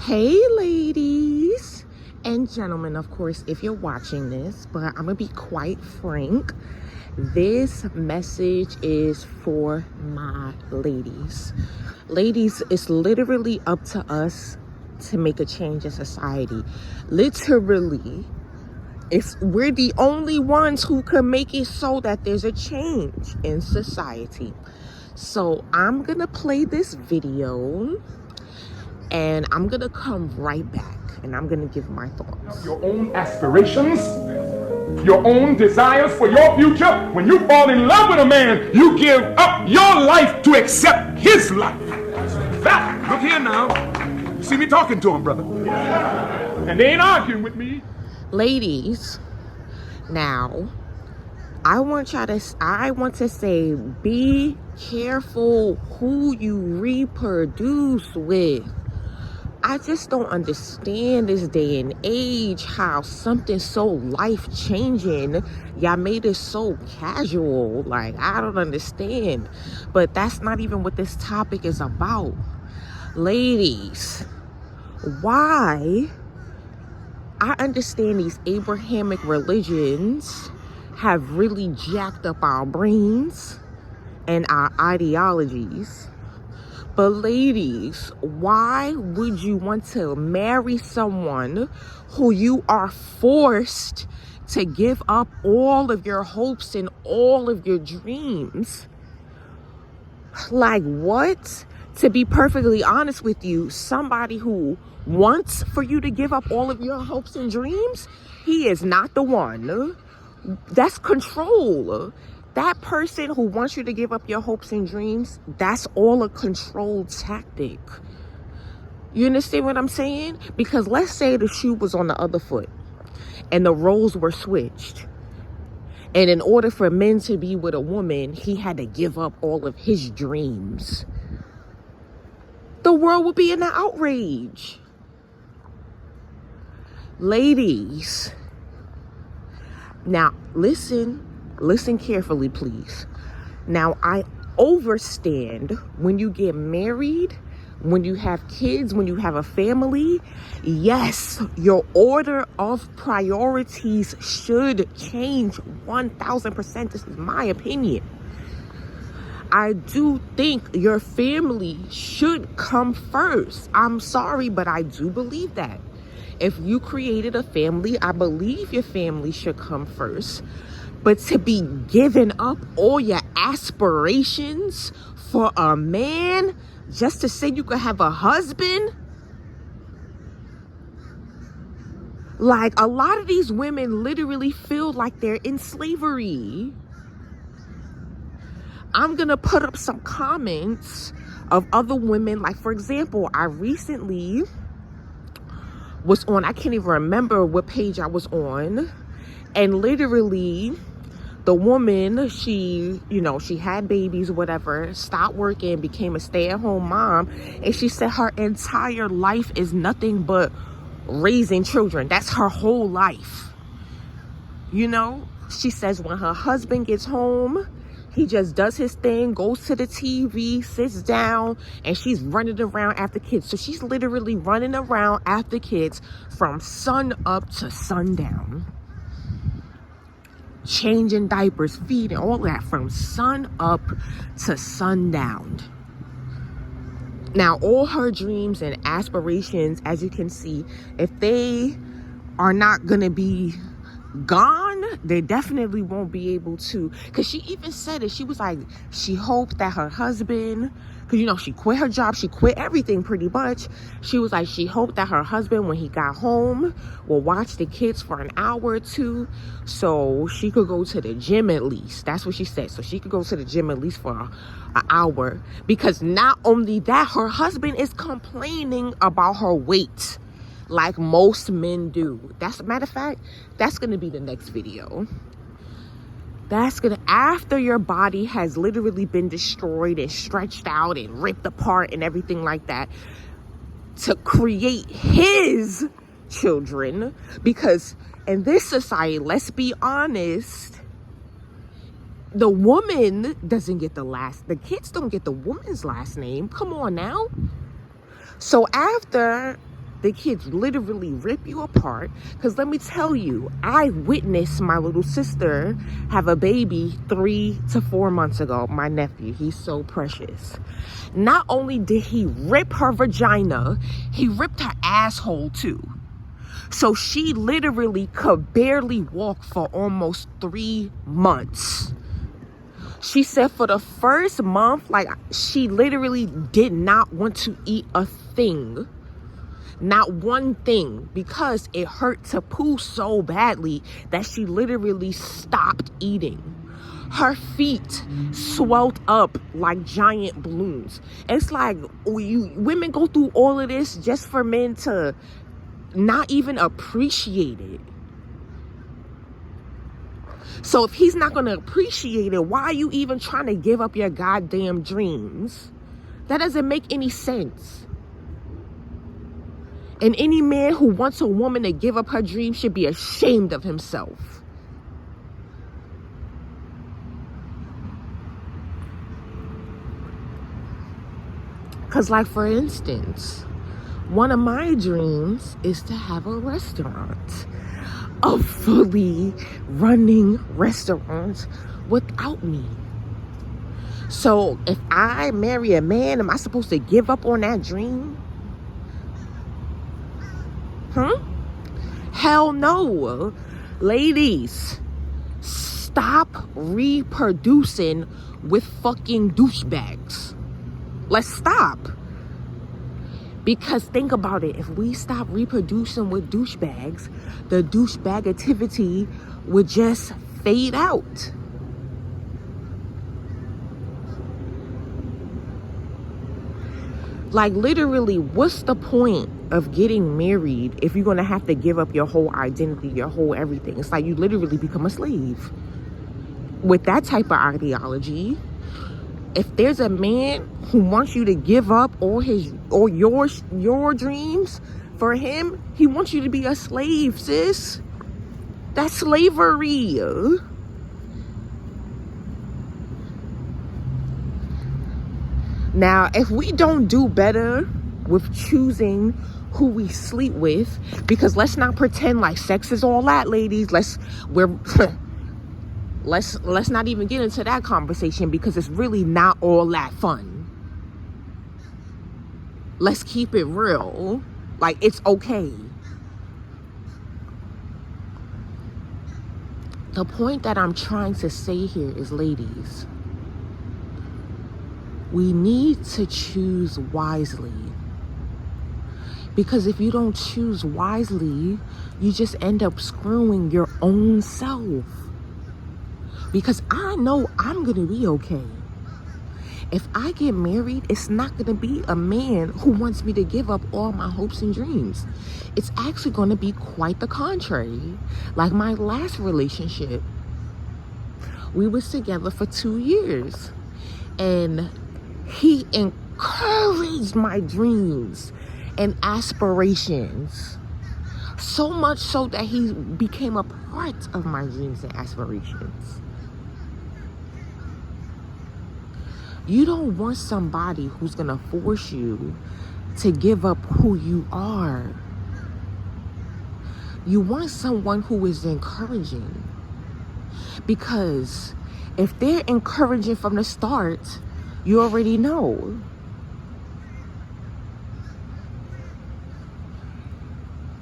Hey ladies and gentlemen, of course, if you're watching this, but I'm gonna be quite frank, this message is for my ladies. Ladies, it's literally up to us to make a change in society. Literally, we're the only ones who can make it so that there's a change in society. So I'm gonna play this video and I'm gonna come right back and I'm gonna give my thoughts. Your own aspirations, your own desires for your future. When you fall in love with a man, you give up your life to accept his life. That, look here now. You see me talking to him, brother. And they ain't arguing with me. Ladies, now I want to say, be careful who you reproduce with. I just don't understand this day and age how something so life-changing, y'all made it so casual. Like, I don't understand. But that's not even what this topic is about. Ladies, why? I understand these Abrahamic religions have really jacked up our brains and our ideologies. But ladies, why would you want to marry someone who you are forced to give up all of your hopes and all of your dreams? Like, what? To be perfectly honest with you, somebody who wants for you to give up all of your hopes and dreams, he is not the one. That's control. That person who wants you to give up your hopes and dreams, that's all a control tactic. You understand what I'm saying? Because let's say the shoe was on the other foot and the roles were switched. And in order for men to be with a woman, he had to give up all of his dreams. The world would be in an outrage. Ladies, now listen carefully, please. Now, I understand when you get married, when you have kids, when you have a family, yes, your order of priorities should change 1000%. This is my opinion. I do think your family should come first. I'm sorry, but I do believe that. If you created a family, I believe your family should come first. But to be giving up all your aspirations for a man just to say you could have a husband? Like, a lot of these women literally feel like they're in slavery. I'm gonna put up some comments of other women. Like, for example, I recently was on, I can't even remember what page I was on. And literally, the woman, she had babies or whatever, stopped working, became a stay-at-home mom. And she said her entire life is nothing but raising children. That's her whole life. You know, she says when her husband gets home, he just does his thing, goes to the TV, sits down, and she's running around after kids. So she's literally running around after kids from sun up to sundown. Changing diapers, feeding, all that from sun up to sundown. Now, all her dreams and aspirations, as you can see, if they are not going to be gone, they definitely won't be able to. Because she even said it. She was like, she hoped that her husband, because she quit her job, she quit everything pretty much. She was like, she hoped that her husband, when he got home, will watch the kids for an hour or two so she could go to the gym at least. That's what she said. So she could go to the gym at least for an hour. Because not only that, her husband is complaining about her weight, like most men do. That's a matter of fact, that's going to be the next video. After your body has literally been destroyed and stretched out and ripped apart and everything like that, to create his children. Because in this society, let's be honest, the woman doesn't get the kids don't get the woman's last name. Come on now. So after The kids literally rip you apart. Because let me tell you, I witnessed my little sister have a baby 3 to 4 months ago. My nephew, he's so precious. Not only did he rip her vagina, he ripped her asshole too. So she literally could barely walk for almost 3 months. She said for the first month, like, she literally did not want to eat a thing. Not one thing, because it hurt to poo so badly that she literally stopped eating. Her feet swelled up like giant balloons. It's like women go through all of this just for men to not even appreciate it. So if he's not going to appreciate it, why are you even trying to give up your goddamn dreams? That doesn't make any sense. And any man who wants a woman to give up her dreams should be ashamed of himself. Because, like, for instance, one of my dreams is to have a restaurant. A fully running restaurant without me. So if I marry a man, am I supposed to give up on that dream? Hell no. Ladies, stop reproducing with fucking douchebags. Let's stop. Because think about it, if we stop reproducing with douchebags, the douchebag activity would just fade out. Like, literally, what's the point of getting married if you're going to have to give up your whole identity, your whole everything? It's like you literally become a slave. With that type of ideology, if there's a man who wants you to give up all your dreams for him, he wants you to be a slave, sis. That's slavery. Now, if we don't do better with choosing who we sleep with, because let's not pretend like sex is all that, ladies. Let's not even get into that conversation, because it's really not all that fun. Let's keep it real. Like, it's okay. The point that I'm trying to say here is, ladies, we need to choose wisely. Because if you don't choose wisely, you just end up screwing your own self. Because I know I'm going to be okay. If I get married, it's not going to be a man who wants me to give up all my hopes and dreams. It's actually going to be quite the contrary. Like my last relationship, we was together for 2 years. And he encouraged my dreams and aspirations. So much so that he became a part of my dreams and aspirations. You don't want somebody who's going to force you to give up who you are. You want someone who is encouraging. Because if they're encouraging from the start, you already know.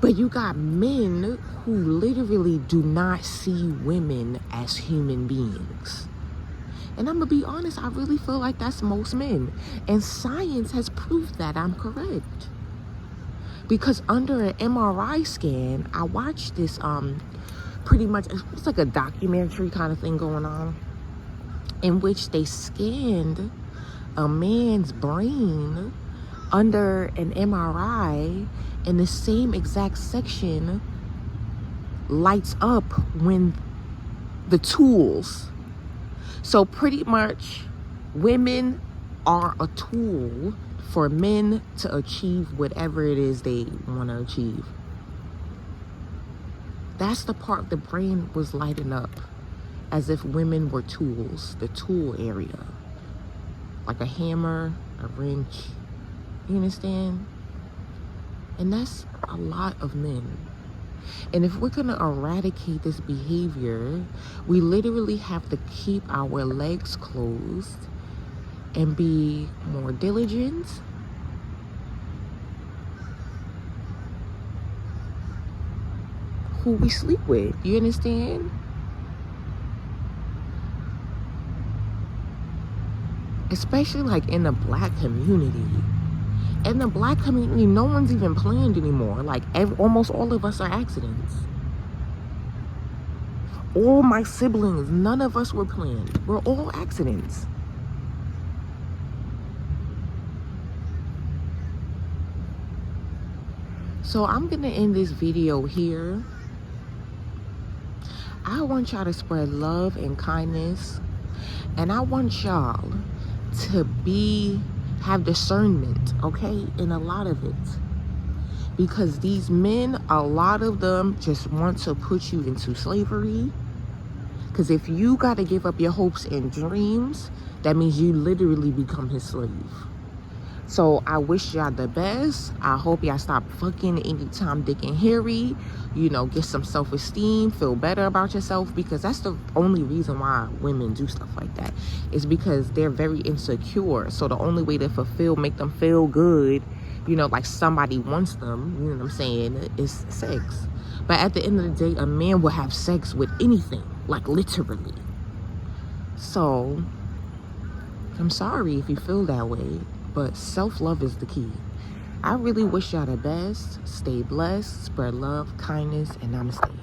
But you got men who literally do not see women as human beings. And I'm going to be honest, I really feel like that's most men. And science has proved that I'm correct. Because under an MRI scan, I watched this, pretty much, it's like a documentary kind of thing going on, in which they scanned a man's brain under an MRI, and the same exact section lights up when the tools. So pretty much women are a tool for men to achieve whatever it is they want to achieve. That's the part the brain was lighting up, as if women were tools, the tool area. Like a hammer, a wrench, you understand? And that's a lot of men. And if we're gonna eradicate this behavior, we literally have to keep our legs closed and be more diligent. Who we sleep with, you understand? Especially like in the black community. In the black community, no one's even planned anymore. Like almost all of us are accidents. All my siblings, none of us were planned. We're all accidents. So I'm gonna end this video here. I want y'all to spread love and kindness, and I want y'all to have discernment, okay, in a lot of it, because these men, a lot of them just want to put you into slavery. Because if you got to give up your hopes and dreams, that means you literally become his slave. So I wish y'all the best. I hope y'all stop fucking anytime Dick and Harry. You know, get some self-esteem, feel better about yourself, because that's the only reason why women do stuff like that, is because they're very insecure. So the only way to make them feel good, you know, like somebody wants them, you know what I'm saying, is sex. But at the end of the day, a man will have sex with anything, like literally. So I'm sorry if you feel that way, but self-love is the key. I really wish y'all the best. Stay blessed, spread love, kindness, and namaste.